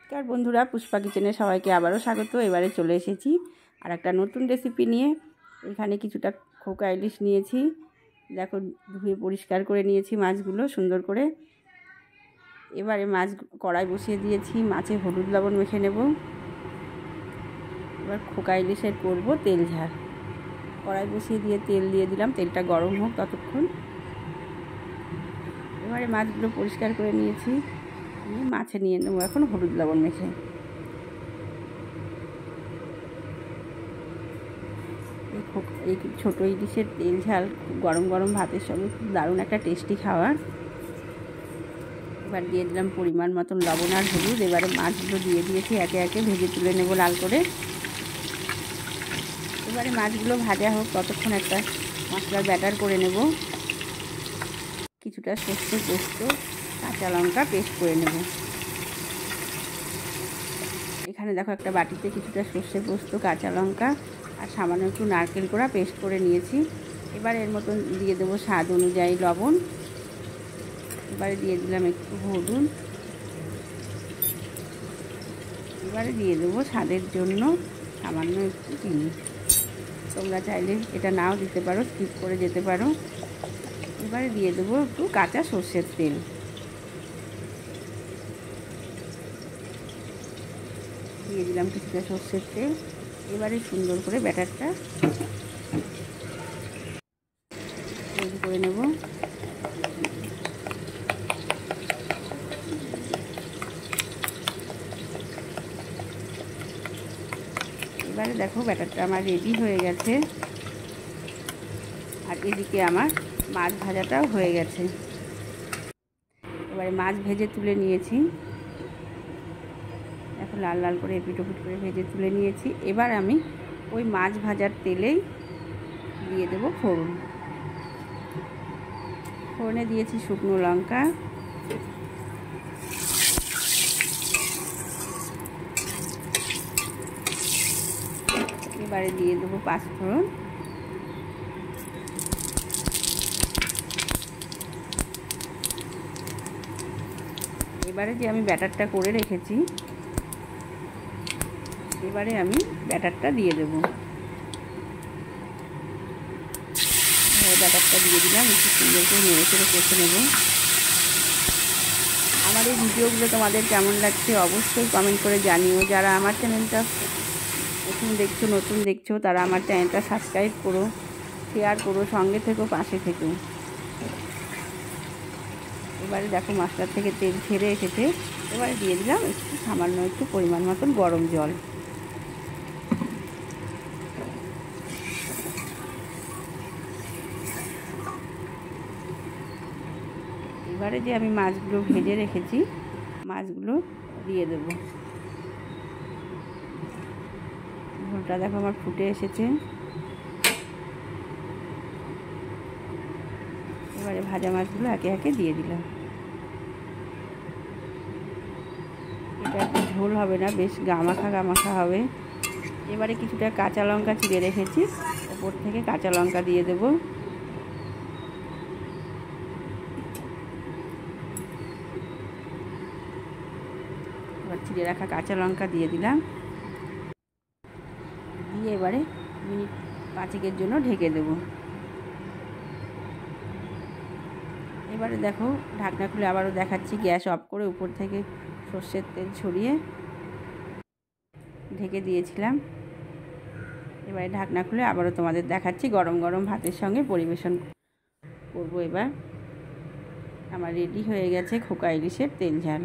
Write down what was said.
নমস্কার বন্ধুরা, পুষ্পা কিচেনে সবাইকে আবারও স্বাগত। এবারে চলে এসেছি আর একটা নতুন রেসিপি নিয়ে। এখানে কিছুটা খোকা ইলিশ নিয়েছি, দেখো ধুয়ে পরিষ্কার করে নিয়েছি মাছগুলো সুন্দর করে। এবারে মাছ কড়াই বসিয়ে দিয়েছি, মাছে হলুদ লবণ মেখে নেব। এবার খোকা ইলিশের করব তেল ঝাল। কড়াই বসিয়ে দিয়ে তেল দিয়ে দিলাম, তেলটা গরম হোক ততক্ষণ। এবারে মাছগুলো পরিষ্কার করে নিয়েছি, মাছে নিয়ে নেবো এখন হলুদ লবণ মেখে। এই ছোটো ইলিশের তেল ঝাল গরম গরম ভাতের সঙ্গে খুব দারুণ একটা টেস্টি খাবার। এবার দিয়ে দিলাম পরিমাণ মতন লবণ আর হলুদ। এবারে মাছগুলো দিয়ে দিয়েছি, একে একে ভেজে তুলে নেব লাল করে। এবারে মাছগুলো ভাজা হোক ততক্ষণ একটা মশলার ব্যাটার করে নেব। কিছুটা সর্ষে পোস্ত, কাঁচা লঙ্কা পেস্ট করে নেব। এখানে দেখো একটা বাটিতে কিছুটা সর্ষে পোস্ত, কাঁচা লঙ্কা আর সামান্য একটু নারকেল কোড়া পেস্ট করে নিয়েছি। এবার এর মতন দিয়ে দেবো স্বাদ অনুযায়ী লবণ। এবারে দিয়ে দিলাম একটু হলুদ। এবারে দিয়ে দেবো স্বাদের জন্য সামান্য একটু চিনি। তোমরা চাইলে এটা নাও দিতে পারো, স্কিপ করে যেতে পারো। এবারে দিয়ে দেবো একটু কাঁচা সর্ষের তেল। দিয়ে দিলাম কিছুটা সর্ষের তেল। এবারে সুন্দর করে ব্যাটারটা তৈরি করে নেব। এবারে দেখো ব্যাটারটা আমার রেডি হয়ে গেছে, আর এদিকে আমার মাছ ভাজাটাও হয়ে গেছে। এবারে মাছ ভেজে তুলে নিয়েছি, এখন লাল লাল করে এপিট ওপিট করে ভেজে তুলে নিয়েছি। এবার আমি ওই মাছ ভাজার তেলেই দিয়ে দেবো ফোড়ন। ফোড়নে দিয়েছি শুকনো লঙ্কা, এবারে দিয়ে দেবো পাঁচফোড়ন। এবারে যে আমি ব্যাটারটা করে রেখেছি, এবারে আমি ব্যাটারটা দিয়ে দেবো। ব্যাটারটা দিয়ে দিলাম, একটু সুন্দর করে নেড়ে চেড়ে কষে নেব। আমার এই ভিডিওগুলো তোমাদের কেমন লাগছে অবশ্যই কমেন্ট করে জানিও। যারা আমার চ্যানেলটা নতুন দেখছো তারা আমার চ্যানেলটা সাবস্ক্রাইব করো, শেয়ার করো, সঙ্গে থেকো, পাশে থেকো। এবারে দেখো মশলার থেকে তেল ছেড়ে এসেছে। এবারে দিয়ে দিলাম একটু সামান্য একটু পরিমাণ মতন গরম জল। এবারে যে আমি মাছগুলো ভেজে রেখেছি, মাছগুলো দিয়ে দেবো। ঝোলটা দেখো আমার ফুটে এসেছে। এবারে ভাজা মাছগুলো একে একে দিয়ে দিলাম। এটা একটু ঝোল হবে না, বেশ গামাখা হবে। এবারে কিছুটা কাঁচা লঙ্কা চিড়ে রেখেছি, ওপর থেকে কাঁচা লঙ্কা দিয়ে দেবো। এবার চিড়ে রাখা কাঁচা লঙ্কা দিয়ে দিলাম, দিয়ে এবারে মিনিট 5 জন্য ঢেকে দেবো। এবারে দেখো ঢাকনা খুলে আবারও দেখাচ্ছি, গ্যাস অফ করে উপর থেকে সর্ষের তেল ছড়িয়ে ঢেকে দিয়েছিলাম। এবারে ঢাকনা খুলে আবারও তোমাদের দেখাচ্ছি, গরম গরম ভাতের সঙ্গে পরিবেশন করব। এবার আমার রেডি হয়ে গেছে খোকা ইলিশের তেল ঝাল।